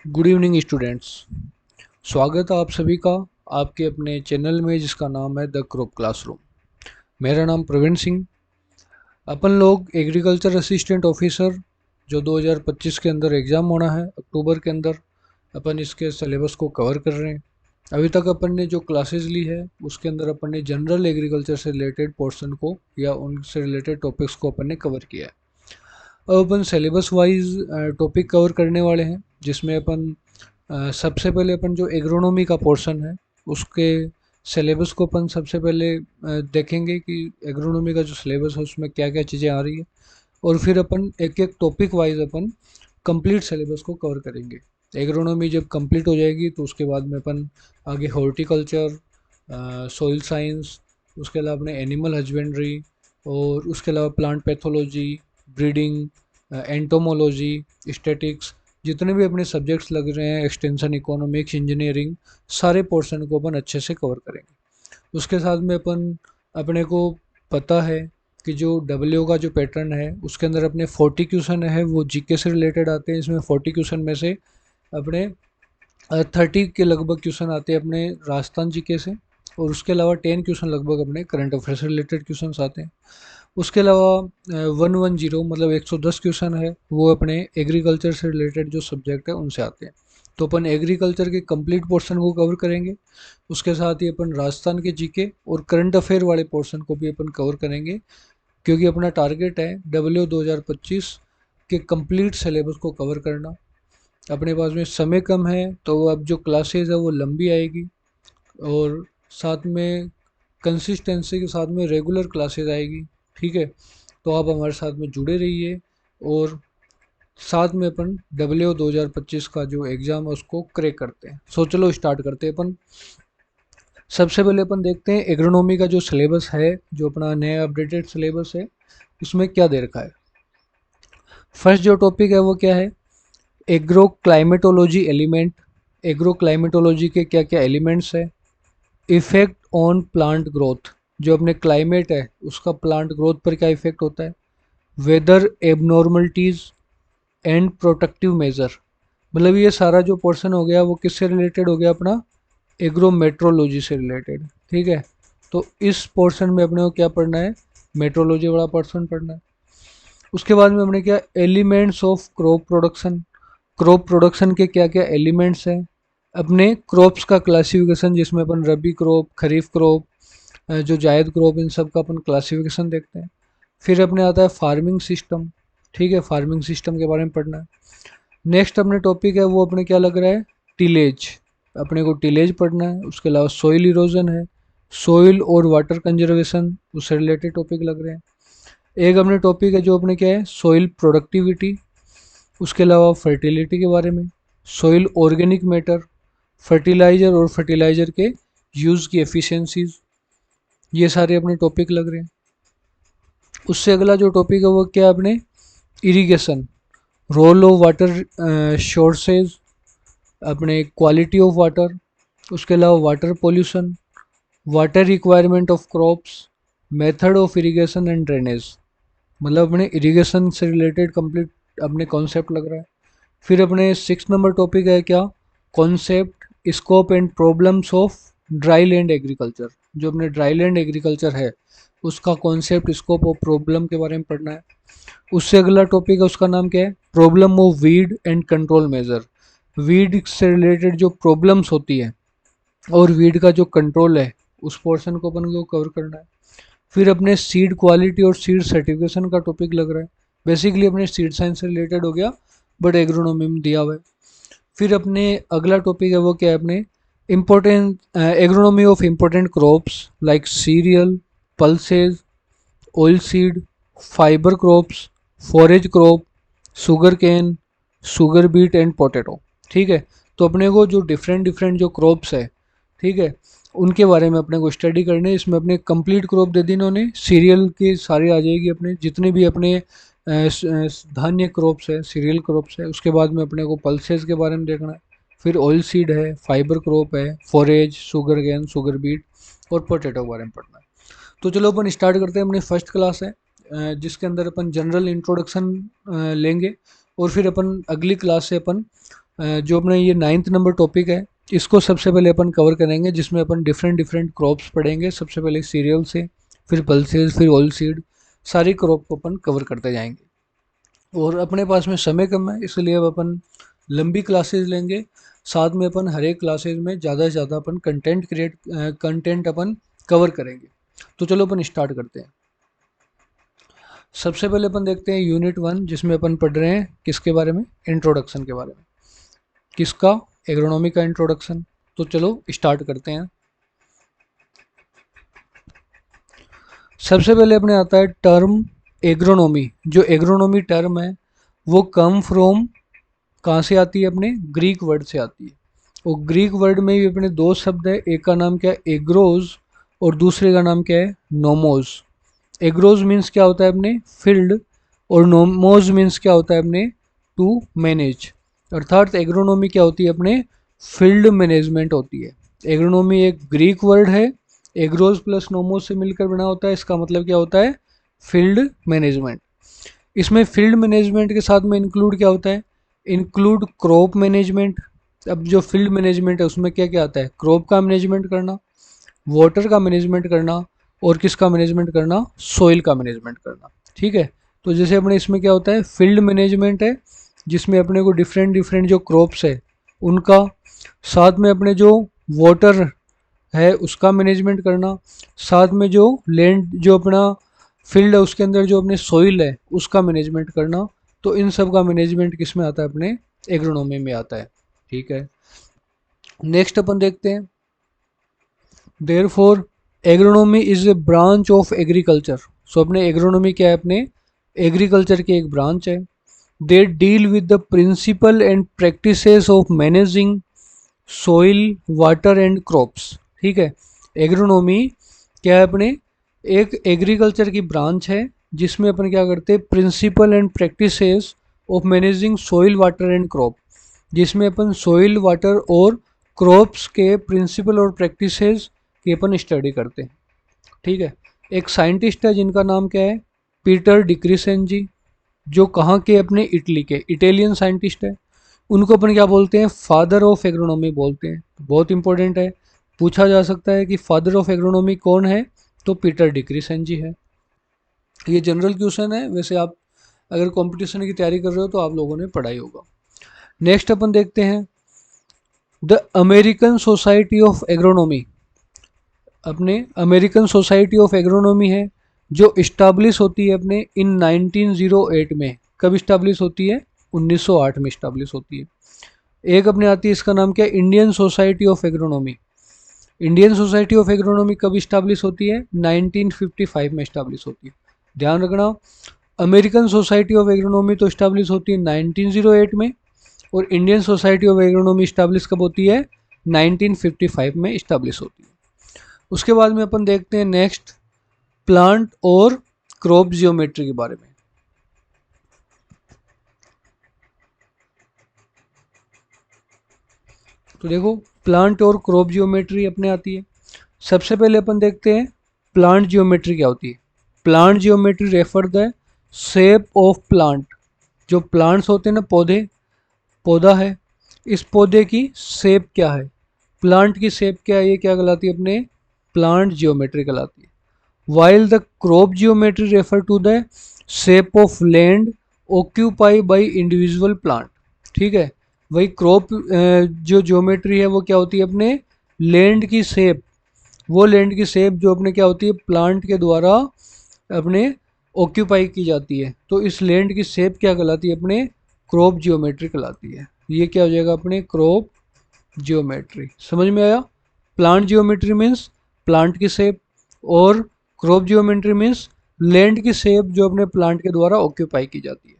Good evening students. स्वागत है आप सभी का आपके अपने चैनल में जिसका नाम है द क्रॉप क्लासरूम। मेरा नाम प्रवीण सिंह। अपन लोग एग्रीकल्चर असिस्टेंट ऑफिसर जो 2025 के अंदर एग्ज़ाम होना है अक्टूबर के अंदर, अपन इसके सिलेबस को कवर कर रहे हैं। अभी तक अपन ने जो क्लासेस ली है उसके अंदर अपन ने जनरल एग्रीकल्चर से रिलेटेड पोर्शन को या उनसे रिलेटेड टॉपिक्स को अपन ने कवर किया है। अब अपन सिलेबस वाइज टॉपिक कवर करने वाले हैं, जिसमें अपन सबसे पहले अपन जो एग्रोनॉमी का पोर्शन है उसके सिलेबस को अपन सबसे पहले देखेंगे कि एग्रोनॉमी का जो सिलेबस है उसमें क्या क्या चीज़ें आ रही है, और फिर अपन एक एक टॉपिक वाइज अपन कंप्लीट सिलेबस को कवर करेंगे। एग्रोनॉमी जब कंप्लीट हो जाएगी तो उसके बाद में अपन आगे हॉर्टिकल्चर, सॉइल साइंस, उसके अलावा अपने एनिमल हस्बेंड्री, और उसके अलावा plant pathology, breeding, entomology, statics, जितने भी अपने सब्जेक्ट्स लग रहे हैं, एक्सटेंशन, इकोनॉमिक्स, इंजीनियरिंग, सारे पोर्शन को अपन अच्छे से कवर करेंगे। उसके साथ में अपन अपने को पता है कि जो डब्ल्यू का जो पैटर्न है उसके अंदर अपने 40 क्वेश्चन है वो जीके से रिलेटेड आते हैं। इसमें 40 क्वेश्चन में से अपने 30 के लगभग क्वेश्चन आते हैं अपने राजस्थान जीके से, और उसके अलावा 10 क्वेश्चन लगभग अपने करंट अफेयर से रिलेटेड क्वेश्चन आते हैं। उसके अलावा 110 मतलब 110 क्वेश्चन है वो अपने एग्रीकल्चर से रिलेटेड जो सब्जेक्ट है उनसे आते हैं। तो अपन एग्रीकल्चर के कंप्लीट पोर्शन को कवर करेंगे। उसके साथ ही अपन राजस्थान के जीके और करंट अफेयर वाले पोर्शन को भी अपन कवर करेंगे, क्योंकि अपना टारगेट है डब्ल्यू 2025 के कंप्लीट सिलेबस को कवर करना। अपने पास में समय कम है तो अब जो क्लासेज है वो लंबी आएगी, और साथ में कंसिस्टेंसी के साथ में रेगुलर क्लासेज आएगी। ठीक है, तो आप हमारे साथ में जुड़े रहिए, और साथ में अपन डब्ल्यू 2025 का जो एग्ज़ाम है उसको क्रैक करते हैं। सो चलो स्टार्ट करते हैं अपन। सबसे पहले अपन देखते हैं एग्रोनॉमी का जो सिलेबस है, जो अपना नया अपडेटेड सिलेबस है उसमें क्या दे रखा है। फर्स्ट जो टॉपिक है वो क्या है, agro climatology element. Agro climatology के क्या क्या एलिमेंट्स है, इफेक्ट ऑन प्लांट ग्रोथ, जो अपने क्लाइमेट है उसका प्लांट ग्रोथ पर क्या इफेक्ट होता है, weather abnormalities and protective measure. मतलब ये सारा जो पोर्शन हो गया वो किससे रिलेटेड हो गया, अपना एग्रोमेट्रोलॉजी से रिलेटेड। ठीक है, तो इस पोर्शन में अपने को क्या पढ़ना है, मेट्रोलॉजी वाला पोर्शन पढ़ना है। उसके बाद में हमने क्या, elements of crop production. Crop production के क्या क्या एलिमेंट्स हैं, अपने क्रॉप्स का क्लासिफिकेशन, जिसमें अपन रबी क्रॉप, खरीफ क्रॉप, जो जायद क्रॉप, इन सब का अपन क्लासिफिकेशन देखते हैं। फिर अपने आता है फार्मिंग सिस्टम। ठीक है, फार्मिंग सिस्टम के बारे में पढ़ना है। नेक्स्ट अपने टॉपिक है वो अपने क्या लग रहा है, टिलेज। अपने को टिलेज पढ़ना है। उसके अलावा सोइल इरोजन है, सोइल और वाटर कंजर्वेशन, उससे रिलेटेड टॉपिक लग रहे हैं। एक अपने टॉपिक है जो अपने क्या है, सोइल प्रोडक्टिविटी। उसके अलावा फर्टिलिटी के बारे में, सोइल ऑर्गेनिक मैटर, फर्टिलाइज़र और फर्टिलाइज़र के यूज़ की एफिशिएंसीज, ये सारे अपने टॉपिक लग रहे हैं। उससे अगला जो टॉपिक है वो क्या है, अपने irrigation, role of water sources, अपने क्वालिटी ऑफ वाटर, उसके अलावा water pollution, water requirement of crops, method of irrigation and drainage. मतलब अपने इरिगेशन से रिलेटेड कंप्लीट अपने कॉन्सेप्ट लग रहा है। फिर अपने 6 नंबर टॉपिक है क्या, concept, scope and problems of dry land agriculture. जो अपने ड्राई लैंड एग्रीकल्चर है उसका कॉन्सेप्ट, स्कोप और प्रॉब्लम के बारे में पढ़ना है। उससे अगला टॉपिक है उसका नाम क्या है, problem of weed and control measure. Weed से रिलेटेड जो प्रॉब्लम्स होती है और वीड का जो कंट्रोल है उस पोर्शन को अपन को कवर करना है। फिर अपने सीड क्वालिटी और सीड सर्टिफिकेशन का टॉपिक लग रहा है। बेसिकली अपने सीड साइंस से रिलेटेड हो गया, बट एग्रोनॉमी में दिया हुआ है। फिर अपने अगला टॉपिक है वो क्या है, अपने important agronomy of important crops like serial, pulses, oil seed, fibre crops, forage crop, sugar cane, sugar beet and potato. ठीक है, तो अपने को जो डिफरेंट डिफरेंट जो क्रॉप्स है, ठीक है, उनके बारे में अपने को स्टडी करने। इसमें अपने कंप्लीट क्रॉप दे दी इन्होंने, सीरियल की सारी आ जाएगी, अपने जितने भी अपने धान्य क्रॉप्स है, सीरियल क्रॉप्स है। उसके बाद में अपने को पल्सेस के बारे में देखना है। फिर ऑयल सीड है, फाइबर क्रॉप है, forage, sugar cane, sugar beet और पोटैटो के बारे में पढ़ना है। तो चलो अपन स्टार्ट करते हैं। अपनी फर्स्ट क्लास है जिसके अंदर अपन जनरल इंट्रोडक्शन लेंगे, और फिर अपन अगली क्लास से अपन जो अपना ये 9th नंबर टॉपिक है, इसको सबसे पहले अपन कवर करेंगे, जिसमें अपन डिफरेंट डिफरेंट क्रॉप्स पढ़ेंगे। सबसे पहले सीरियल से, फिर पल्सेस, फिर ऑयल सीड, सारी क्रॉप को अपन कवर करते जाएंगे। और अपने पास में समय कम है, इसलिए अब अपन लंबी क्लासेस लेंगे। साथ में अपन हर एक क्लासेस में ज़्यादा से ज़्यादा अपन कंटेंट अपन कवर करेंगे। तो चलो अपन स्टार्ट करते हैं। सबसे पहले अपन देखते हैं यूनिट 1, जिसमें अपन पढ़ रहे हैं किसके बारे में, इंट्रोडक्शन के बारे में। किसका? एग्रोनॉमी का इंट्रोडक्शन। तो चलो स्टार्ट करते हैं। सबसे पहले अपने आता है टर्म एग्रोनॉमी। जो एग्रोनॉमी टर्म है वो कम फ्रॉम कहाँ से आती है? अपने ग्रीक वर्ड से आती है। और ग्रीक वर्ड में भी अपने दो शब्द है, एक का नाम क्या है? एग्रोज, और दूसरे का नाम क्या है? नोमोज। एग्रोज मीन्स क्या होता है? अपने फील्ड। और नोमोज मीन्स क्या होता है? अपने टू मैनेज। अर्थात एग्रोनॉमी क्या होती है? अपने फील्ड मैनेजमेंट होती है। एग्रोनॉमी एक ग्रीक वर्ड है, एग्रोज प्लस नोमोज से मिलकर बना होता है। इसका मतलब क्या होता है? Field management. इसमें फील्ड मैनेजमेंट के साथ में इंक्लूड क्या होता है? Include crop management. अब जो फील्ड मैनेजमेंट है उसमें क्या क्या आता है? क्रॉप का मैनेजमेंट करना, वाटर का मैनेजमेंट करना, और किसका मैनेजमेंट करना? सॉइल का मैनेजमेंट करना। ठीक है। तो जैसे अपने इसमें क्या होता है? फील्ड मैनेजमेंट है, जिसमें अपने को डिफरेंट डिफरेंट जो क्रॉप्स है उनका, साथ में अपने जो वाटर है उसका मैनेजमेंट करना, साथ में जो लैंड, जो अपना फील्ड है उसके अंदर जो अपने सॉइल है उसका मैनेजमेंट करना। तो इन सब का मैनेजमेंट किस में आता है? अपने एग्रोनॉमी में आता है। ठीक है। नेक्स्ट अपन देखते हैं, therefore agronomy is a branch of agriculture. So अपने एग्रोनॉमी क्या है? अपने एग्रीकल्चर की एक ब्रांच है। They deal with the principle and practices of managing soil, water and crops. ठीक है। एग्रोनॉमी क्या है? अपने एक एग्रीकल्चर की ब्रांच है, जिसमें अपन क्या करते हैं? Principle and practices of managing soil, water and crop. जिसमें अपन सोइल, वाटर और क्रॉप्स के प्रिंसिपल और प्रैक्टिसेस की अपन स्टडी करते हैं। ठीक है। एक साइंटिस्ट है जिनका नाम क्या है? पीटर डिक्रीसन जी, जो कहाँ के? अपने इटली के, इटालियन साइंटिस्ट है। उनको अपन क्या बोलते हैं? फादर ऑफ एग्रोनॉमी बोलते हैं। बहुत इंपॉर्टेंट है, पूछा जा सकता है कि फादर ऑफ एग्रोनॉमी कौन है? तो पीटर डिक्रीसन जी है। ये जनरल क्वेश्चन है, वैसे आप अगर कंपटीशन की तैयारी कर रहे हो तो आप लोगों ने पढ़ा ही होगा। नेक्स्ट अपन देखते हैं the American society of agronomy. अपने अमेरिकन सोसाइटी ऑफ एग्रोनॉमी है, जो इस्टाब्लिश होती है अपने इन 1908 में। कब इस्टाब्लिश होती है? 1908 में इस्टाब्लिश होती है। एक अपने आती है, इसका नाम क्या है? Indian society of agronomy. Indian society of agronomy कब इस्टाब्लिश होती है? 1955 में इस्टाब्लिश होती है। ध्यान रखना, अमेरिकन सोसाइटी ऑफ एग्रोनॉमी तो इस्टाब्लिश होती है 1908 में, और Indian society of agronomy establish कब होती है? 1955 में इस्टाब्लिश होती है। उसके बाद में अपन देखते हैं नेक्स्ट, प्लांट और क्रॉप जियोमेट्री के बारे में। तो देखो, प्लांट और क्रॉप जियोमेट्री अपने आती है। सबसे पहले अपन देखते हैं प्लांट जियोमेट्री क्या होती है। Plant geometry refer the shape of plant. जो प्लांट्स होते हैं ना, पौधे, पौधा है, इस पौधे की शेप क्या है? प्लांट की शेप क्या है? ये क्या कहलाती है? अपने प्लांट जियोमेट्री कहलाती है। While the crop geometry refer to the shape of land occupy by individual plant. ठीक है। वही क्रॉप जो जियोमेट्री है वो क्या होती है? अपने लैंड की शेप, वो लैंड की शेप जो अपने क्या होती है? प्लांट के द्वारा अपने ऑक्यूपाई की जाती है। तो इस लैंड की शेप क्या कहलाती है? अपने क्रॉप जियोमेट्री कहलाती है। ये क्या हो जाएगा? अपने क्रॉप जियोमेट्री। समझ में आया? प्लांट जियोमेट्री मीन्स प्लांट की शेप, और क्रॉप जियोमेट्री मीन्स लैंड की शेप जो अपने प्लांट के द्वारा ऑक्यूपाई की जाती है।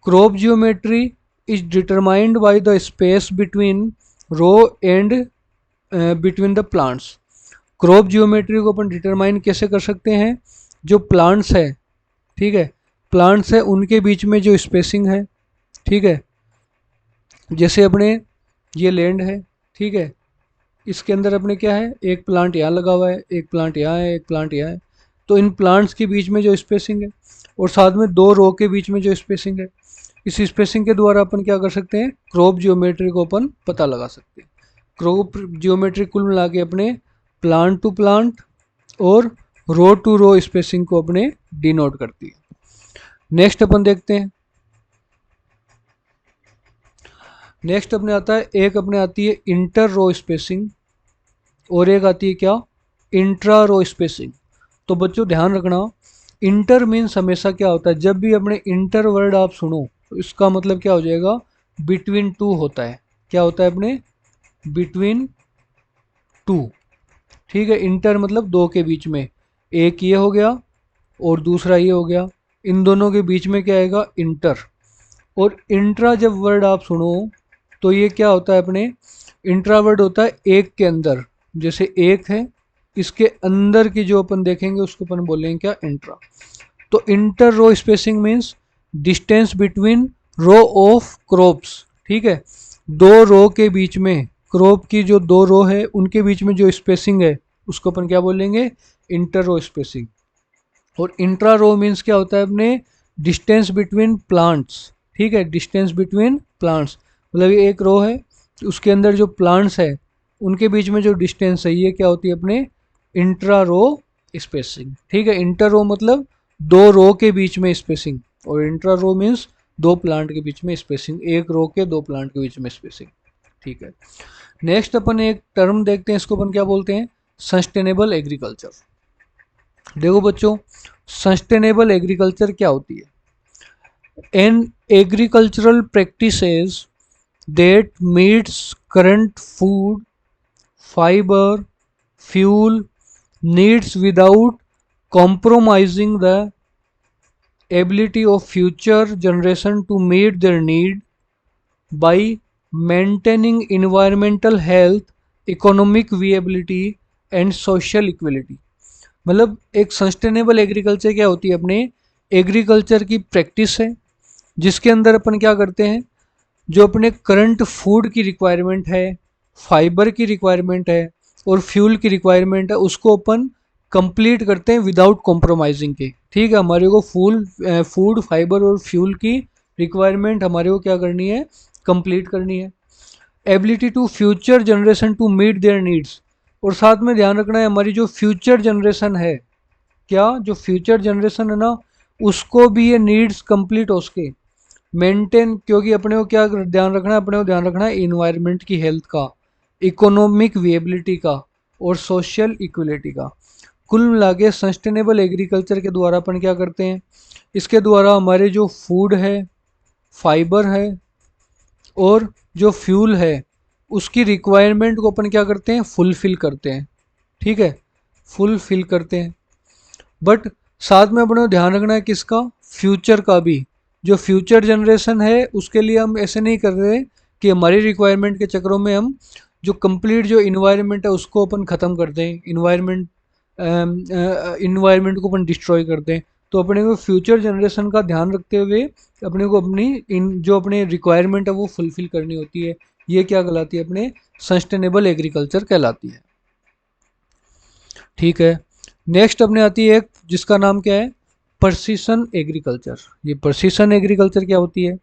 Crop geometry is determined by the space between row and between the plants. Crop geometry को अपन डिटरमाइन कैसे कर सकते हैं? जो प्लांट्स है, ठीक है, प्लांट्स है उनके बीच में जो स्पेसिंग है, ठीक है, जैसे अपने ये लैंड है, ठीक है, इसके अंदर अपने क्या है? एक प्लांट यहाँ लगा हुआ है, एक प्लांट यहाँ है, एक प्लांट यहाँ है। तो इन प्लांट्स के बीच में जो स्पेसिंग है, और साथ में दो रो के बीच में जो स्पेसिंग है, इस स्पेसिंग के द्वारा अपन क्या कर सकते हैं, क्रॉप जियोमेट्री को अपन पता लगा सकते हैं। क्रॉप जियोमेट्री कुल मिला के अपने प्लांट टू प्लांट और रो टू रो स्पेसिंग को अपने डिनोट करती है। नेक्स्ट अपन देखते हैं, नेक्स्ट अपने आता है, एक अपने आती है इंटर रो स्पेसिंग और एक आती है क्या, इंट्रा रो स्पेसिंग। तो बच्चों ध्यान रखना, इंटर मीन्स हमेशा क्या होता है, जब भी अपने इंटर वर्ड आप सुनो तो इसका मतलब क्या हो जाएगा, बिटवीन टू होता है। क्या होता है अपने, बिटवीन टू। ठीक है, इंटर मतलब दो के बीच में, एक ये हो गया और दूसरा ये हो गया, इन दोनों के बीच में क्या आएगा, इंटर। और इंट्रा जब वर्ड आप सुनो तो ये क्या होता है अपने, इंट्रा वर्ड होता है एक के अंदर, जैसे एक है इसके अंदर की जो अपन देखेंगे उसको अपन बोलेंगे क्या, इंट्रा। तो inter row spacing means distance between row of crops. ठीक है, दो रो के बीच में, क्रॉप की जो दो रो है उनके बीच में जो स्पेसिंग है उसको अपन क्या बोलेंगे, इंटर रो स्पेसिंग। और इंट्रा रो मीन्स क्या होता है अपने, डिस्टेंस बिटवीन प्लांट्स। ठीक है, डिस्टेंस बिटवीन प्लांट्स मतलब ये एक रो है, उसके अंदर जो प्लांट्स है उनके बीच में जो डिस्टेंस है ये क्या होती है अपने, इंट्रा रो स्पेसिंग। ठीक है, इंटर रो मतलब दो रो के बीच में स्पेसिंग, और इंट्रा रो मीन्स दो प्लांट के बीच में स्पेसिंग, एक रो के दो प्लांट के बीच में स्पेसिंग। ठीक है, नेक्स्ट अपन एक टर्म देखते हैं, इसको अपन क्या बोलते हैं, सस्टेनेबल एग्रीकल्चर। देखो बच्चों, सस्टेनेबल एग्रीकल्चर क्या होती है, an agricultural practices that meets current food, fibre, fuel needs without compromising the ability of future generation to meet their need by maintaining environmental health, economic viability and social equality। मतलब एक sustainable agriculture क्या होती है अपने, agriculture की practice है जिसके अंदर अपन क्या करते हैं, जो अपने करंट फूड की रिक्वायरमेंट है, फाइबर की रिक्वायरमेंट है और फ्यूल की रिक्वायरमेंट है, उसको अपन कंप्लीट करते हैं विदाउट कॉम्प्रोमाइजिंग के। ठीक है, हमारे को फूड फाइबर और फ्यूल की रिक्वायरमेंट हमारे को क्या करनी है, कंप्लीट करनी है। Ability to future generation to meet their needs, और साथ में ध्यान रखना है हमारी जो फ्यूचर जनरेशन है, क्या जो फ्यूचर जनरेशन है ना, उसको भी ये नीड्स कंप्लीट हो सके, मेंटेन। क्योंकि अपने को क्या ध्यान रखना है, अपने को ध्यान रखना है इन्वायरमेंट की हेल्थ का, इकोनॉमिक विएबिलिटी का और सोशल इक्वलिटी का। कुल मिला के सस्टेनेबल एग्रीकल्चर के द्वारा अपन क्या करते हैं, इसके द्वारा हमारे जो फूड है, फाइबर है और जो फ्यूल है उसकी रिक्वायरमेंट को अपन क्या करते हैं, फुलफिल करते हैं। ठीक है, फुलफिल करते हैं। बट साथ में अपने को ध्यान रखना है किसका, फ्यूचर का भी। जो फ्यूचर जनरेशन है उसके लिए हम ऐसे नहीं कर रहे कि हमारी रिक्वायरमेंट के चक्करों में हम जो कंप्लीट जो इन्वायरमेंट है उसको अपन ख़त्म कर दें, इन्वायरमेंट को अपन डिस्ट्रॉय कर दें। तो अपने को फ्यूचर जनरेशन का ध्यान रखते हुए अपने को अपनी जो अपने रिक्वायरमेंट है वो फुलफिल करनी होती है। ये क्या कहलाती है, अपने सस्टेनेबल एग्रीकल्चर कहलाती है। ठीक है, नेक्स्ट अपने आती है एक जिसका नाम क्या है, प्रिसिशन एग्रीकल्चर। ये प्रिसिशन एग्रीकल्चर क्या होती है,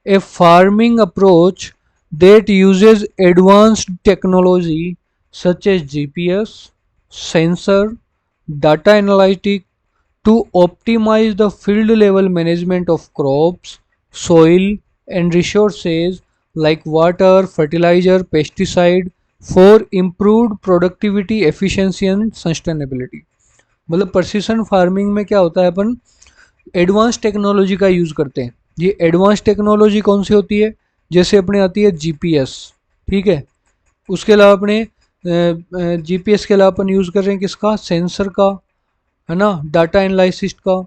a farming approach that uses advanced technology such as GPS, sensor, data analytic to optimize the field level management of crops, soil and resources like water, fertilizer, pesticide for improved productivity, efficiency and sustainability। मतलब precision farming में क्या होता है, अपन advance technology का use करते हैं। ये advance technology कौन सी होती है, जैसे अपने आती है जीपीएस। ठीक है, उसके अलावा अपने जीपीएस के अलावा अपन यूज़ कर रहे हैं किसका, सेंसर का, है ना, डाटा एनालिसिस का।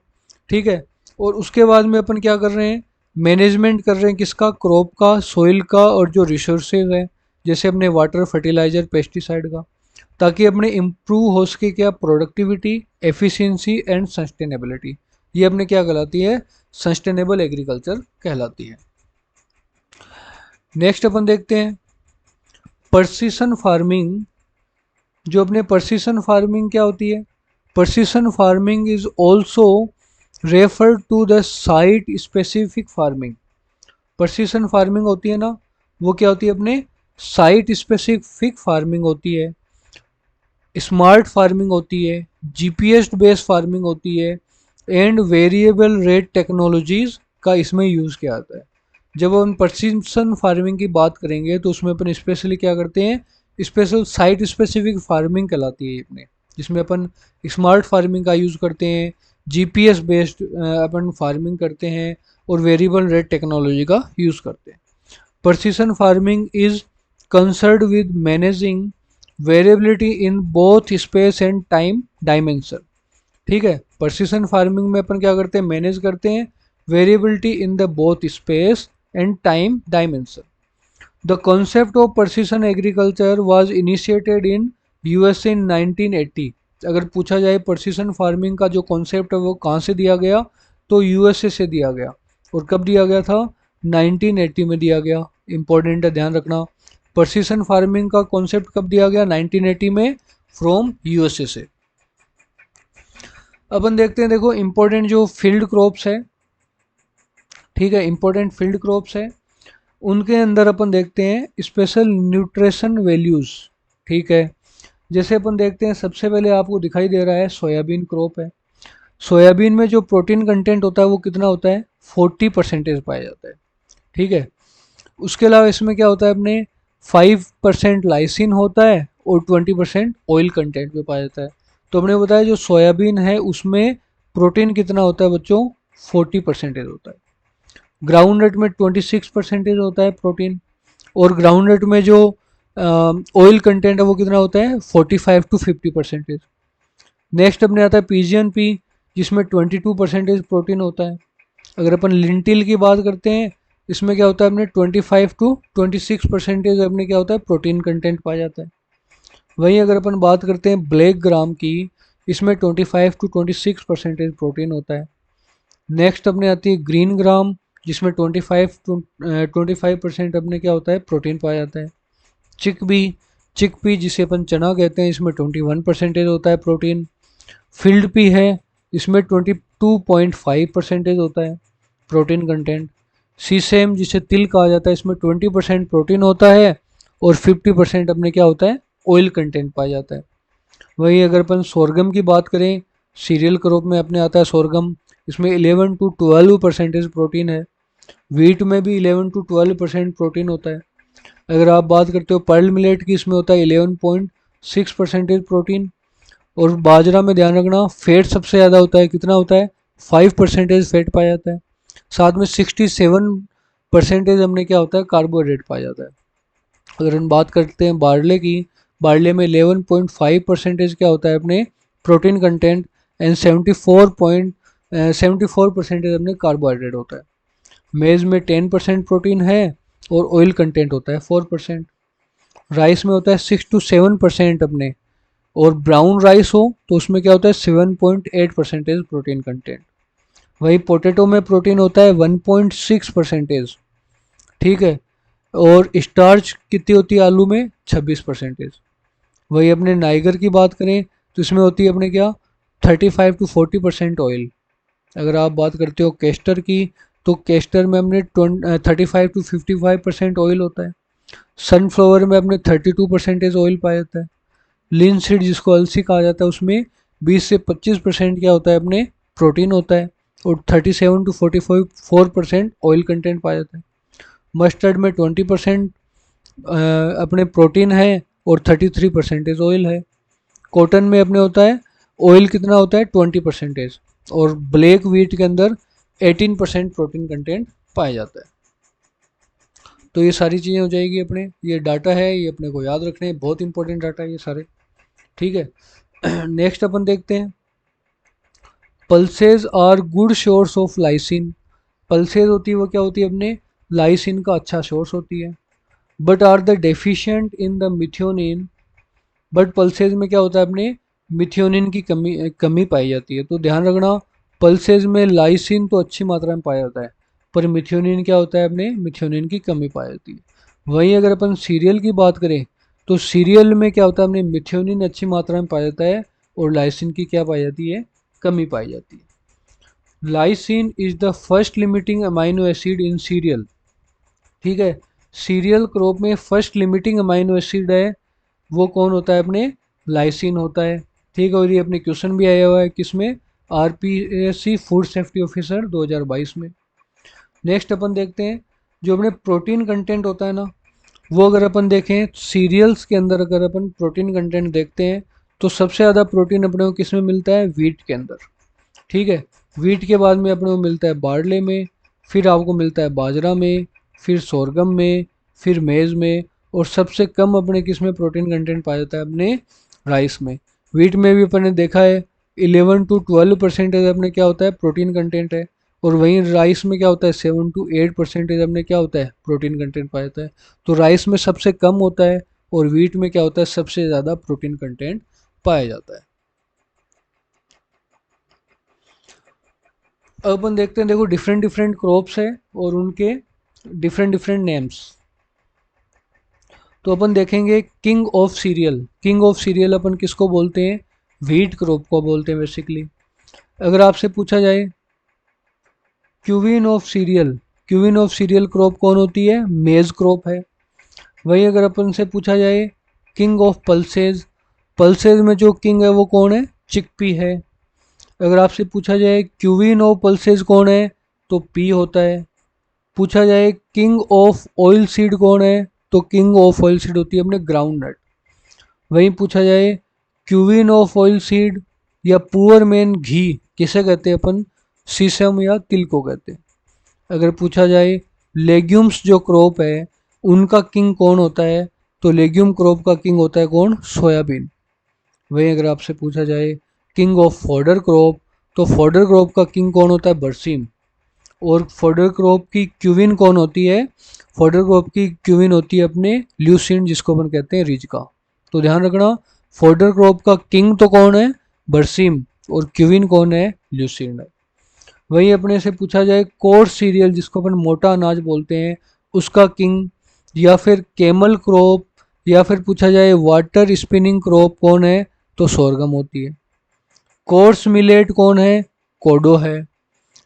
ठीक है, और उसके बाद में अपन क्या कर रहे हैं, मैनेजमेंट कर रहे हैं किसका, क्रॉप का, सोइल का और जो रिसोर्सेज है जैसे अपने वाटर, फर्टिलाइजर, पेस्टिसाइड का, ताकि अपने इम्प्रूव हो सके क्या, प्रोडक्टिविटी, एफिशिएंसी एंड सस्टेनेबिलिटी। ये अपने क्या कहलाती है, सस्टेनेबल एग्रीकल्चर कहलाती है। नेक्स्ट अपन देखते हैं प्रिसिशन फार्मिंग। जो अपने प्रिसिशन फार्मिंग क्या होती है, precision farming is also refer to the site specific farming. Precision farming होती है ना, वो क्या होती है अपने साइट स्पेसिफिक फार्मिंग होती है, स्मार्ट फार्मिंग होती है, जीपीएस बेस्ड फार्मिंग होती है, एंड वेरिएबल रेट टेक्नोलॉजीज का इसमें यूज़ किया जाता है। जब हम प्रिसिशन फार्मिंग की बात करेंगे तो उसमें अपन स्पेशली क्या करते हैं, स्पेशल साइट स्पेसिफिक फार्मिंग कहलाती है अपने, जिसमें अपन स्मार्ट फार्मिंग का यूज़ करते हैं, जीपीएस बेस्ड अपन फार्मिंग करते हैं, और वेरिएबल रेट टेक्नोलॉजी का यूज़ करते हैं। Precision farming is concerned with managing variability in both space and time dimension. ठीक है, प्रिसिशन फार्मिंग में अपन क्या करते हैं, मैनेज करते हैं variability in the both space and time dimension. The concept of precision agriculture was initiated in USA in 1980। अगर पूछा जाए प्रिसिशन फार्मिंग का जो कॉन्सेप्ट है वो कहाँ से दिया गया, तो यूएसए से दिया गया। और कब दिया गया था, 1980 में दिया गया। इंपॉर्टेंट है, ध्यान रखना। प्रिसिशन फार्मिंग का कॉन्सेप्ट कब दिया गया, 1980 में, फ्रॉम यूएसए से। अपन देखते हैं, देखो इंपॉर्टेंट जो फील्ड क्रॉप्स है, ठीक है, इंपॉर्टेंट फील्ड क्रॉप्स है, उनके अंदर अपन देखते हैं स्पेशल न्यूट्रिशन वैल्यूज। ठीक है, जैसे अपन देखते हैं सबसे पहले आपको दिखाई दे रहा है सोयाबीन क्रॉप है। सोयाबीन में जो प्रोटीन कंटेंट होता है वो कितना होता है, 40% पाया जाता है। ठीक है, उसके अलावा इसमें क्या होता है अपने 5% लाइसिन होता है और 20% ऑयल कंटेंट में पाया जाता है। तो हमने बताया जो सोयाबीन है उसमें प्रोटीन कितना होता है बच्चों, 40% होता है। ग्राउंड नट में 26% होता है प्रोटीन, और ग्राउंड नट में जो ऑयल कंटेंट है वो कितना होता है, 45 to 50%। नेक्स्ट अपने आता है पीजियन पी, जिसमें 22% प्रोटीन होता है। अगर अपन लिंटिल की बात करते हैं, इसमें क्या होता है अपने 25 to 26% अपने क्या होता है प्रोटीन कंटेंट पाया जाता है। वहीं अगर अपन बात करते हैं ब्लैक ग्राम की, इसमें 25 to 26% प्रोटीन होता है। नेक्स्ट अपने आती है ग्रीन ग्राम, जिसमें 25% अपने क्या होता है प्रोटीन पाया जाता है। चिकपी, चिकपी जिसे अपन चना कहते हैं, इसमें 21% होता है प्रोटीन। फील्ड पी है, इसमें 22.5% होता है प्रोटीन कंटेंट। सीसेम जिसे तिल कहा जाता है, इसमें 20% प्रोटीन होता है और 50% अपने क्या होता है ऑयल कंटेंट पाया जाता है। वहीं अगर अपन सोरगम की बात करें, सीरियल क्रॉप में अपने आता है सोरगम, इसमें 11 to 12% प्रोटीन है। वीट में भी 11 to 12% प्रोटीन होता है। अगर आप बात करते हो पर्ल मिलेट की, इसमें होता है 11.6% प्रोटीन। और बाजरा में ध्यान रखना फैट सबसे ज़्यादा होता है, कितना होता है, 5% फैट पाया जाता है। साथ में 67% हमने क्या होता है कार्बोहाइड्रेट पाया जाता है। अगर हम बात करते हैं बारले की, बारले में 11.5% क्या होता है अपने प्रोटीन कंटेंट, एंड 74% अपने कार्बोहाइड्रेट होता है। मेज़ में 10% प्रोटीन है और ऑयल कंटेंट होता है 4%। राइस में होता है 6 to 7% अपने, और ब्राउन राइस हो तो उसमें क्या होता है 7.8% प्रोटीन कंटेंट। वही पोटैटो में प्रोटीन होता है 1.6%। ठीक है, और स्टार्च कितनी होती है आलू में, 26%। वही अपने नाइगर की बात करें तो इसमें होती है अपने क्या 35 to 40% ऑयल। अगर आप बात करते हो केस्टर की, तो केस्टर में अपने 35 to 55% ऑयल होता है। सनफ्लावर में अपने 32% ऑयल पाया जाता है। लीन सीड जिसको अलसी कहा जाता है, उसमें 20 से 25% क्या होता है अपने प्रोटीन होता है, और 37 to 44% ऑयल कंटेंट पाया जाता है। मस्टर्ड में 20% अपने प्रोटीन है और 33% ऑयल है। कॉटन में अपने होता है ऑयल कितना होता है 20%, और ब्लैक व्हीट के अंदर 18% प्रोटीन कंटेंट पाया जाता है। तो ये सारी चीज़ें हो जाएगी अपने, ये डाटा है, ये अपने को याद रखने हैं, बहुत इंपॉर्टेंट डाटा है ये सारे। ठीक है, नेक्स्ट अपन देखते हैं pulses are good source of lysine. Pulses होती है वो क्या होती है अपने लाइसिन का अच्छा सोर्स होती है, but are the deficient in the methionine. But pulses में क्या होता है अपने मिथ्योनिन की कमी पाई जाती है। तो ध्यान रखना पल्सेज में लाइसिन तो अच्छी मात्रा में पाया जाता है, पर मिथ्योनिन क्या होता है अपने मिथ्योनिन की कमी पाई जाती है। वहीं अगर अपन सीरियल की बात करें तो सीरियल में क्या होता है अपने मिथ्योनिन अच्छी मात्रा में पाया जाता है और लाइसिन की क्या पाई जाती है, कमी पाई जाती है। Lysine is the first limiting amino acid in serial. ठीक है, सीरियल क्रॉप में फर्स्ट लिमिटिंग अमाइनो एसिड है वो कौन होता है? अपने लाइसिन होता है। ठीक है, और ये अपने क्वेश्चन भी आया हुआ है किसमें? आरपीएससी फूड सेफ्टी ऑफिसर 2022 में। नेक्स्ट अपन देखते हैं जो अपने प्रोटीन कंटेंट होता है ना, वो अगर अपन देखें सीरियल्स के अंदर, अगर अपन प्रोटीन कंटेंट देखते हैं तो सबसे ज़्यादा प्रोटीन अपने को किस में मिलता है? व्हीट के अंदर। ठीक है, व्हीट के बाद में अपने को मिलता है बार्ले में, फिर आपको मिलता है बाजरा में, फिर सोरगम में, फिर मेज़ में, और सबसे कम अपने किस में प्रोटीन कंटेंट पाया जाता है? अपने राइस में। व्हीट में भी अपन ने देखा है 11 to 12% अपने क्या होता है? प्रोटीन कंटेंट है। और वहीं राइस में क्या होता है? 7 to 8% अपने क्या होता है? प्रोटीन कंटेंट पाया जाता है। तो राइस में सबसे कम होता है और व्हीट में क्या होता है? सबसे ज़्यादा प्रोटीन कंटेंट पाया जाता है। अब अपन देखते हैं, देखो डिफरेंट डिफरेंट क्रॉप्स है और उनके डिफरेंट डिफरेंट नेम्स। तो अपन देखेंगे king of cereal. King of cereal अपन किसको बोलते हैं? व्हीट क्रॉप को बोलते हैं बेसिकली। अगर आपसे पूछा जाए queen of cereal, queen of cereal crop कौन होती है? मेज क्रॉप है। वही अगर अपन से पूछा जाए किंग ऑफ पल्सेज, पल्सेज में जो किंग है वो कौन है? चिकपी है। अगर आपसे पूछा जाए क्यूवीन ऑफ पल्सेज कौन है, तो पी होता है। पूछा जाए किंग ऑफ ऑयल सीड कौन है, तो किंग ऑफ ऑयल सीड होती है अपने ग्राउंड नट। वहीं पूछा जाए क्यूवीन ऑफ ऑयल सीड या पुअर मैन घी किसे कहते हैं अपन? सीसम या तिल को कहते हैं। अगर पूछा जाए लेग्यूम्स जो क्रॉप है उनका किंग कौन होता है, तो लेग्यूम क्रॉप का किंग होता है कौन? सोयाबीन। वहीं अगर आपसे पूछा जाए किंग ऑफ फॉडर क्रॉप, तो फॉडर क्रॉप का किंग कौन होता है? बरसीम। और फॉडर क्रॉप की क्यूविन कौन होती है? फॉडर क्रॉप की क्यूविन होती है अपने ल्यूसिन, जिसको अपन कहते हैं रिज का। तो ध्यान रखना, फॉडर क्रॉप का किंग तो कौन है? बरसीम, और क्यूविन कौन है? ल्यूसिन है। वहीं अपने से पूछा जाए कोर्स सीरियल जिसको अपन मोटा अनाज बोलते हैं, उसका किंग, या फिर केमल क्रॉप, या फिर पूछा जाए वाटर स्पिनिंग क्रॉप कौन है, तो सोरगम होती है। कोर्स मिलेट कौन है? कोडो है।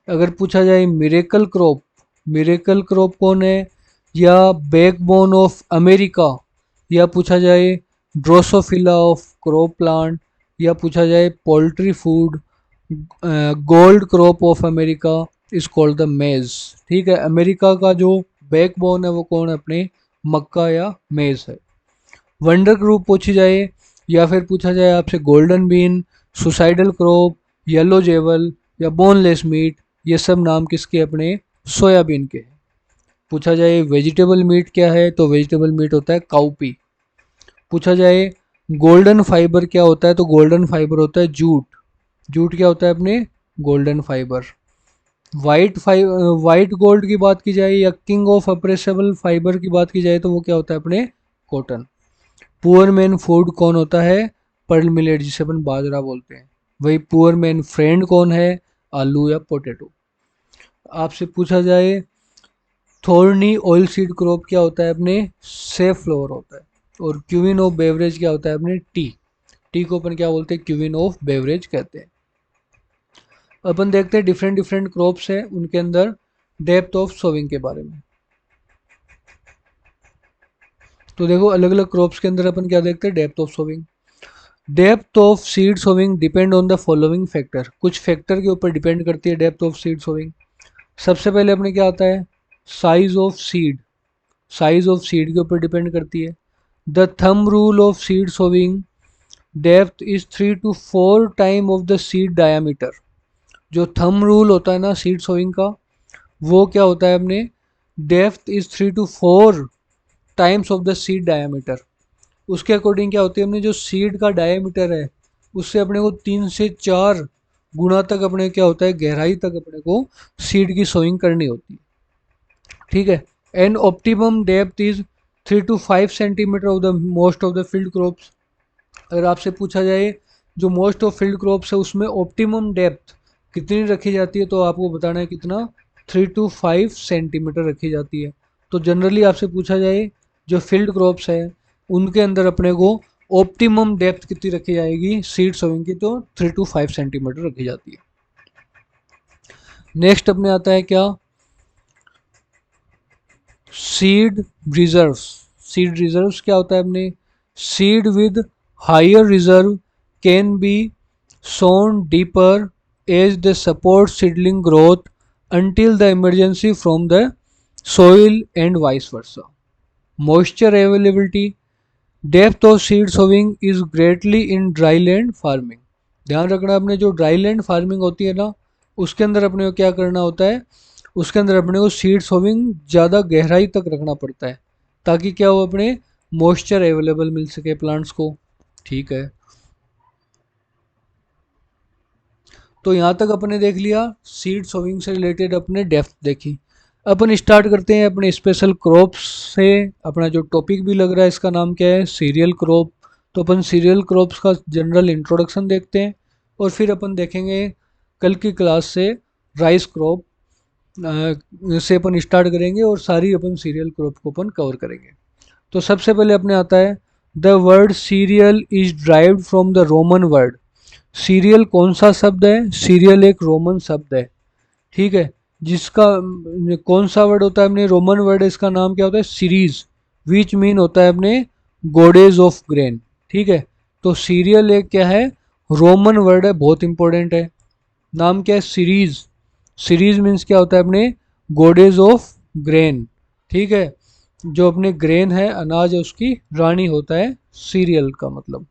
अगर पूछा जाए मिरेकल क्रॉप, मिरेकल क्रॉप कौन है? या बैकबोन ऑफ अमेरिका, या पूछा जाए ड्रोसोफिला ऑफ क्रॉप प्लांट, या पूछा जाए poultry food, gold crop of America is called the मेज। ठीक है, अमेरिका का जो बैकबोन है वो कौन है? अपने मक्का या मेज है। वंडर ग्रुप पूछी जाए, या फिर पूछा जाए आपसे golden bean, suicidal crop, yellow jewel या बोनलेस मीट, ये सब नाम किसके? अपने सोयाबीन के। पूछा जाए वेजिटेबल मीट क्या है, तो वेजिटेबल मीट होता है काउपी। पूछा जाए गोल्डन फाइबर क्या होता है, तो गोल्डन फाइबर होता है जूट। जूट क्या होता है? अपने गोल्डन फाइबर। वाइट गोल्ड की बात की जाए या किंग ऑफ अप्रेसेबल फाइबर की बात की जाए तो वो क्या होता है? अपने कॉटन। पुअर मैन फूड कौन होता है? पर्ल मिलेट, जिसे अपन बाजरा बोलते हैं। वही पुअर मैन फ्रेंड कौन है? आलू या पोटैटो। आपसे पूछा जाए थोर्नी ऑयल सीड क्रॉप क्या होता है? अपने सेफ फ्लोवर होता है। और क्यूविन ऑफ बेवरेज क्या होता है? अपने टी। टी को अपन क्या बोलते हैं? क्यूविन ऑफ बेवरेज कहते हैं। अपन देखते हैं डिफरेंट डिफरेंट क्रॉप्स है उनके अंदर डेप्थ ऑफ सोविंग के बारे में। तो देखो अलग अलग क्रॉप्स के अंदर अपन क्या देखते हैं? Depth of sowing. Depth of seed sowing depend on the following factor. कुछ फैक्टर के ऊपर डिपेंड करती है डेप्थ ऑफ सीड सोविंग। सबसे पहले अपने क्या आता है? Size of seed. Size of seed के ऊपर डिपेंड करती है। The thumb rule of seed sowing depth is 3 to 4 time of the seed diameter. जो थंब रूल होता है ना सीड सोविंग का, वो क्या होता है? अपने depth is 3 to 4 times of the seed diameter. उसके अकॉर्डिंग क्या होती है? अपने जो सीड का डायमीटर है उससे अपने को 3 से 4 गुना तक अपने क्या होता है? गहराई तक अपने को सीड की सोइंग करनी होती है। ठीक है, and optimum depth is 3 to 5 centimetre of the most of the field crops. अगर आपसे पूछा जाए जो मोस्ट ऑफ फील्ड क्रॉप्स है उसमें ऑप्टिमम डेप्थ कितनी रखी जाती है, तो आपको बताना है कितना? 3 to 5 सेंटीमीटर रखी जाती है। तो जनरली आपसे पूछा जाए जो फील्ड क्रॉप्स है उनके अंदर अपने को ऑप्टिमम डेप्थ कितनी रखी जाएगी सीड सोइंग की, तो 3 to 5 सेंटीमीटर रखी जाती है। नेक्स्ट अपने आता है क्या, सीड रिजर्व्स। सीड रिजर्व्स क्या होता है अपने, seed with higher reserve can be sown deeper as they support seedling growth until the emergency from the soil and vice versa. Moisture availability, depth of seed sowing is greatly in dry land farming. ध्यान रखना अपने, जो dry land farming होती है ना, उसके अंदर अपने को क्या करना होता है, उसके अंदर अपने को सीड सोविंग ज़्यादा गहराई तक रखना पड़ता है, ताकि क्या हो, अपने मॉइस्चर अवेलेबल मिल सके प्लांट्स को। ठीक है, तो यहाँ तक अपने देख लिया सीड सोविंग से रिलेटेड, अपने डेप्थ देखी। अपन स्टार्ट करते हैं अपने स्पेशल क्रॉप्स से। अपना जो टॉपिक भी लग रहा है इसका नाम क्या है, सीरियल क्रॉप। तो अपन सीरियल क्रॉप्स का जनरल इंट्रोडक्शन देखते हैं, और फिर अपन देखेंगे कल की क्लास से राइस क्रॉप से अपन स्टार्ट करेंगे, और सारी अपन सीरियल क्रॉप को अपन कवर करेंगे। तो सबसे पहले अपने आता है, the word serial is derived from the Roman word. Serial कौन सा शब्द है, सीरियल एक रोमन शब्द है। ठीक है, जिसका कौन सा वर्ड होता है अपने, रोमन वर्ड है, इसका नाम क्या होता है, सीरीज, विच मीन होता है अपने गोडेज ऑफ ग्रेन। ठीक है, तो सीरियल एक क्या है, रोमन वर्ड है, बहुत इंपॉर्टेंट है। नाम क्या है, सीरीज। सीरीज मीन्स क्या होता है अपने, गोडेज ऑफ ग्रेन। ठीक है, जो अपने ग्रेन है, अनाज है, उसकी रानी होता है सीरियल का मतलब।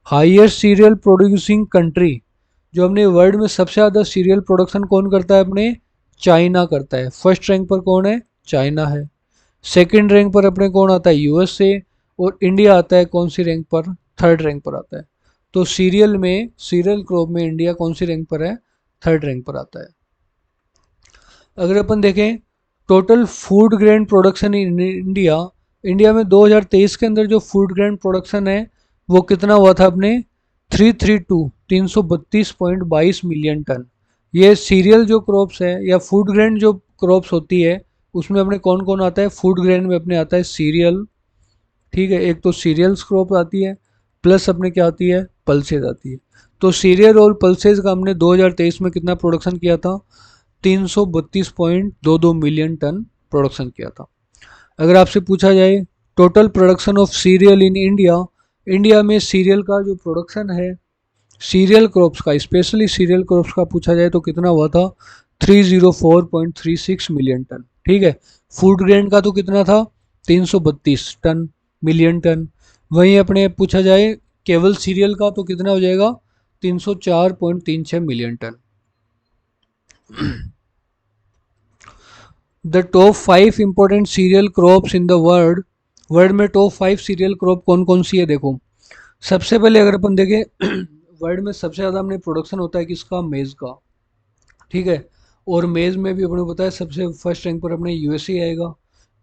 हाईएस्ट सीरियल प्रोड्यूसिंग कंट्री, जो अपने वर्ल्ड में सबसे ज़्यादा सीरियल प्रोडक्शन कौन करता है अपने, चाइना करता है। फर्स्ट रैंक पर कौन है, चाइना है। सेकंड रैंक पर अपने कौन आता है, यूएसए। और इंडिया आता है कौन सी रैंक पर, थर्ड रैंक पर आता है। तो सीरियल में, सीरियल क्रॉप में इंडिया कौन सी रैंक पर है, थर्ड रैंक पर आता है। अगर अपन देखें total food grain production in India, India में 2023 के अंदर जो फूड ग्रेन प्रोडक्शन है वो कितना हुआ था अपने, 332 मिलियन टन। ये सीरियल जो क्रॉप्स है या फूड ग्रेन जो क्रॉप्स होती है, उसमें अपने कौन कौन आता है, फूड ग्रेन में अपने आता है सीरियल। ठीक है, एक तो सीरियल्स क्रॉप आती है, प्लस अपने क्या आती है, पल्सेज आती है। तो सीरियल और पल्सेज का हमने 2023 में कितना प्रोडक्शन किया था, 332.22 मिलियन टन प्रोडक्शन किया था। अगर आपसे पूछा जाए total production of serial in India, India में सीरियल का जो प्रोडक्शन है, सीरियल क्रॉप्स का, स्पेशली सीरियल क्रॉप्स का पूछा जाए तो कितना हुआ था, 304.36 मिलियन टन। ठीक है, फूड ग्रेन का तो कितना था, 332 टन, मिलियन टन। वहीं अपने पूछा जाए केवल सीरियल का तो कितना हो जाएगा, 304.36 million ton. The top 5 important cereal crops in the world. World में टॉप 5 सीरियल क्रॉप कौन कौन सी है, देखो। सबसे पहले अगर अपन देखें वर्ल्ड में सबसे ज़्यादा अपने प्रोडक्शन होता है किसका, मेज़ का। ठीक है, और मेज़ में भी अपने को पता है सबसे फर्स्ट रैंक पर अपने यूएसए आएगा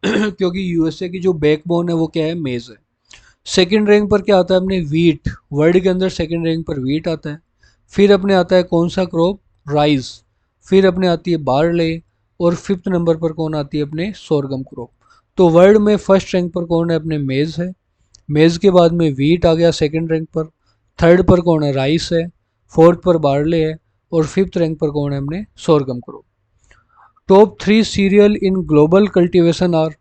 क्योंकि यूएसए की जो बैकबोन है वो क्या है, मेज़ है। सेकंड रैंक पर क्या आता है अपने, वीट। वर्ल्ड के अंदर सेकंड रैंक पर वीट आता है। फिर अपने आता है कौन सा क्रॉप, राइस। फिर अपने आती है बारले, और फिफ्थ नंबर पर कौन आती है अपने, सोरगम क्रॉप। तो वर्ल्ड में फर्स्ट रैंक पर कौन है अपने, मेज़ है। मेज़ के बाद में वीट आ गया सेकंड रैंक पर। थर्ड पर कौन है, राइस है। फोर्थ पर बारले है। और फिफ्थ रैंक पर कौन है अपने, sorghum crop. Top 3 cereal in global cultivation are.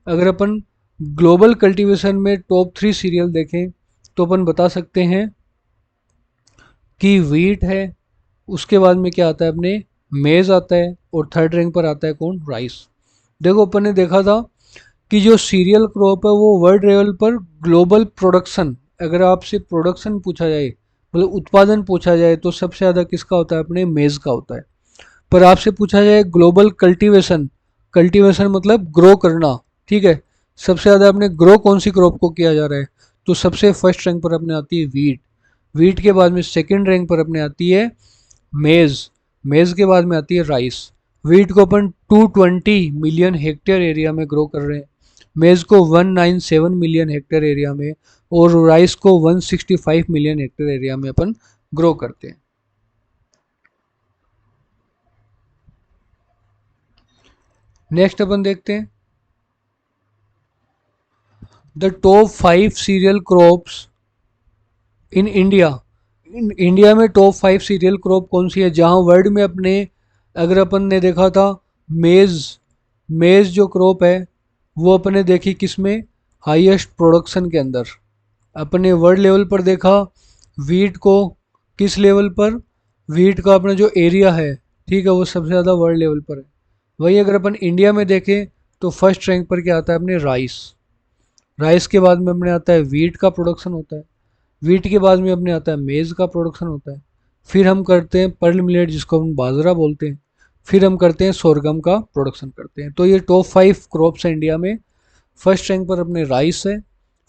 अगर अपन ग्लोबल कल्टीवेशन में टॉप 3 सीरियल देखें तो अपन बता सकते हैं कि वीट है, उसके बाद में क्या आता है अपने, मेज़ आता है, और थर्ड रैंक पर आता है कौन, राइस। देखो अपन ने देखा था कि जो सीरियल क्रॉप है वो वर्ल्ड लेवल पर ग्लोबल प्रोडक्शन, अगर आपसे प्रोडक्शन पूछा जाए, मतलब उत्पादन पूछा जाए, तो सबसे ज़्यादा किसका होता है अपने, मेज़ का होता है। पर आपसे पूछा जाए ग्लोबल कल्टीवेशन, कल्टीवेशन मतलब ग्रो करना। ठीक है, सबसे ज़्यादा अपने ग्रो कौन सी क्रॉप को किया जा रहा है, तो सबसे फर्स्ट रैंक पर अपने आती है वीट। वीट के बाद में सेकंड रैंक पर अपने आती है मेज़। मेज़ के बाद में आती है राइस। वीट को अपन 220 मिलियन हेक्टेयर एरिया में ग्रो कर रहे हैं, मेज़ को 197 मिलियन हेक्टेयर एरिया में, और राइस को 165 मिलियन हेक्टेयर एरिया में अपन ग्रो करते हैं। नेक्स्ट अपन देखते हैं the top 5 serial crops in India. India में टॉप 5 सीरियल क्रॉप कौन सी है, जहां वर्ल्ड में अपने अगर अपन ने देखा था मेज़, मेज़ जो क्रॉप है वो अपने देखी किस में, हाईएस्ट प्रोडक्शन के अंदर। अपने वर्ल्ड लेवल पर देखा वीट को किस लेवल पर, वीट का अपना जो एरिया है, ठीक है, वो सबसे ज़्यादा वर्ल्ड लेवल पर है। वही अगर अपन इंडिया में देखें तो फर्स्ट रैंक पर क्या आता है अपने, राइस। राइस के बाद में अपने आता है वीट का प्रोडक्शन होता है, वीट के बाद में अपने आता है मेज़ का प्रोडक्शन होता है, फिर हम करते हैं पर्ल मिलेट जिसको हम बाजरा बोलते हैं, फिर हम करते हैं सोरगम का प्रोडक्शन करते हैं। तो ये टॉप 5 क्रॉप्स हैं इंडिया में। फर्स्ट रैंक पर अपने राइस है,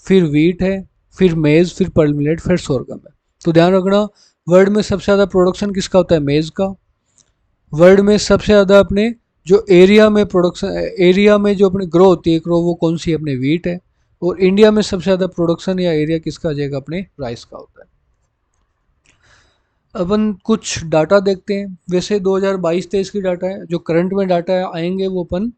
फिर वीट है, फिर मेज़, फिर पर्ल मिलेट, फिर सोरगम है। तो ध्यान रखना, वर्ल्ड में सबसे ज़्यादा प्रोडक्शन किसका होता है, मेज़ का। वर्ल्ड में सबसे ज़्यादा अपने जो एरिया में प्रोडक्शन, एरिया में जो अपने ग्रो होती है ग्रो, वो कौन सी है, अपने वीट है। और इंडिया में सबसे ज़्यादा प्रोडक्शन या एरिया किसका आ जाएगा, अपने राइस का होता है। अपन कुछ डाटा देखते हैं। वैसे 2022-23 की डाटा है, जो करंट में डाटा आएंगे वो अपन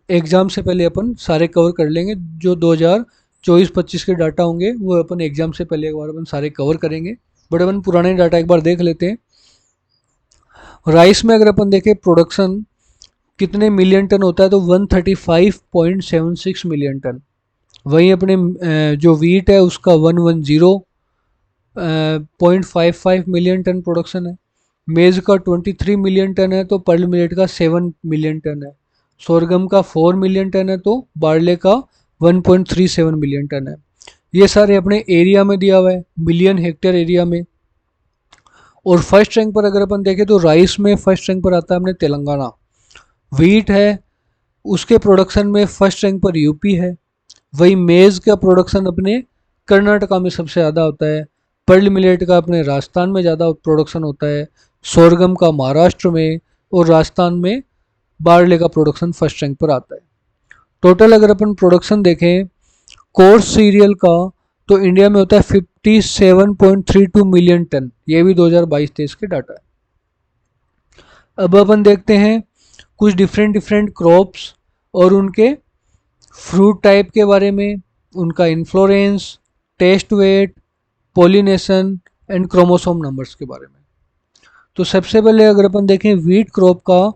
एग्ज़ाम से पहले अपन सारे कवर कर लेंगे। जो 2024-25 के डाटा होंगे वो अपन एग्ज़ाम से पहले एक बार अपन सारे कवर करेंगे, बट अपन पुराने डाटा एक बार देख लेते हैं। राइस में अगर अपन देखें प्रोडक्शन कितने मिलियन टन होता है, तो 135.76 मिलियन टन। वहीं अपने जो वीट है उसका 110.55 मिलियन टन प्रोडक्शन है। मेज़ का 23 मिलियन टन है, तो पर्ल मिलेट का 7 मिलियन टन है। सोरगम का 4 मिलियन टन है, तो बार्ले का 1.37 मिलियन टन है। ये सारे अपने एरिया में दिया हुआ है, मिलियन हेक्टेयर एरिया में। और फर्स्ट रैंक पर अगर अपन देखें तो राइस में फर्स्ट रैंक पर आता है अपने तेलंगाना। वीट है उसके प्रोडक्शन में फर्स्ट रैंक पर यूपी है। वही मेज़ का प्रोडक्शन अपने कर्नाटका में सबसे ज़्यादा होता है। पर्ल मिलेट का अपने राजस्थान में ज़्यादा प्रोडक्शन होता है, सोरगम का महाराष्ट्र में, और राजस्थान में बारले का प्रोडक्शन फर्स्ट रैंक पर आता है। टोटल अगर अपन प्रोडक्शन देखें कोर्स सीरियल का, तो इंडिया में होता है 57.32 मिलियन टन। ये भी 2022-23 के डाटा है। अब अपन देखते हैं कुछ डिफरेंट डिफरेंट क्रॉप्स और उनके फ्रूट टाइप के बारे में, उनका inflorescence, test weight, pollination and chromosome numbers के बारे में। तो सबसे पहले अगर अपन देखें वीट क्रॉप का,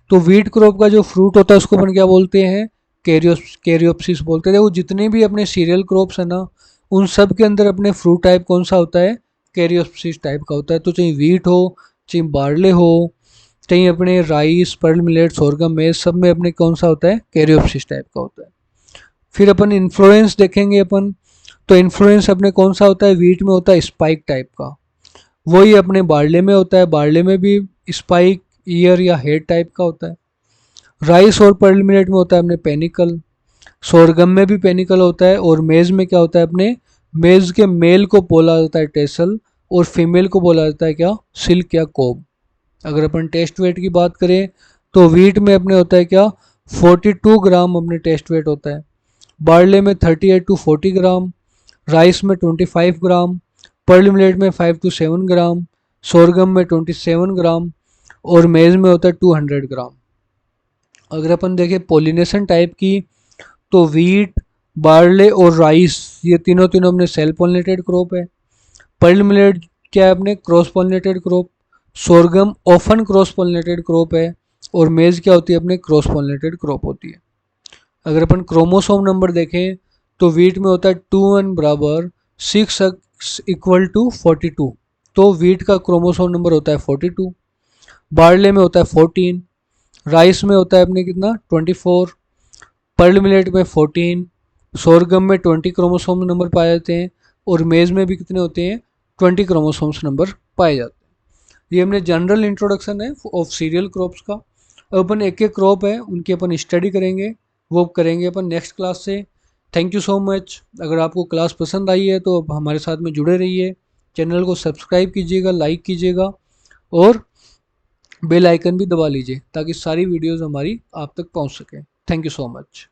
तो वीट क्रॉप का जो फ्रूट होता है उसको अपन क्या बोलते हैं, कैरियोप्सिस बोलते हैं। वो जितने भी अपने सीरियल क्रॉप्स है ना, उन सब के अंदर अपने फ्रूट टाइप कौन सा होता है, कैरियोप्सिस टाइप का होता है। तो चाहे वीट हो, चाहे बार्ले हो, चाहे अपने राइस, पर्ल मिलेट, सोरगम, मेज, सब में अपने कौन सा होता है, कैरियोप्सिस टाइप का होता है। फिर अपन इन्फ्लुएंस देखेंगे अपन, तो इन्फ्लुएंस अपने कौन सा होता है, वीट में होता है स्पाइक टाइप का। वही अपने बार्ले में होता है, बार्ले में भी स्पाइक, ईयर या हेड टाइप का होता है। राइस और पर्ल मिलेट में होता है अपने पेनिकल, सोरगम में भी पेनिकल होता है, और मेज में क्या होता है अपने, मेज के मेल को बोला जाता है टेसल, और फीमेल को बोला जाता है क्या, सिल्क या कोब। अगर अपन टेस्ट वेट की बात करें तो वीट में अपने होता है क्या, 42 ग्राम अपने टेस्ट वेट होता है। बार्ले में 38 टू 40 ग्राम, राइस में 25 ग्राम, पर्ल मिलेट में 5 टू 7 ग्राम, सोरगम में 27 ग्राम, और मेज में होता है 200 ग्राम। अगर अपन देखें पोलिनेशन टाइप की, तो वीट, बार्ले और राइस ये तीनों तीनों अपने सेल्फ पॉलिनेटेड क्रॉप है। पर्ल मिलेट क्या है अपने, cross pollinated crop. Sorghum often cross pollinated crop है, और मेज क्या होती है अपने, क्रॉस पॉलिनेटेड क्रॉप होती है। अगर अपन क्रोमोसोम नंबर देखें तो वीट में होता है 2 बराबर 6 इक्वल टू 42, तो वीट का क्रोमोसोम नंबर होता है 42। बार्ले में होता है 14, राइस में होता है अपने कितना, 24, पर्ल मिलेट में 14, सोरगम में 20 क्रोमोसोम नंबर पाए जाते हैं, और मेज में भी कितने होते हैं, 20 क्रोमोसोम्स नंबर पाए जाते हैं। ये हमने जनरल इंट्रोडक्शन है ऑफ सीरियल क्रॉप्स का। अब अपन एक एक क्रॉप है उनकी अपन स्टडी करेंगे, वो करेंगे अपन नेक्स्ट क्लास से। Thank you so much. अगर आपको क्लास पसंद आई है तो हमारे साथ में जुड़े रहिए, चैनल को सब्सक्राइब कीजिएगा, लाइक कीजिएगा, और बेल आइकन भी दबा लीजिए ताकि सारी वीडियोस हमारी आप तक पहुंच सकें। Thank you so much.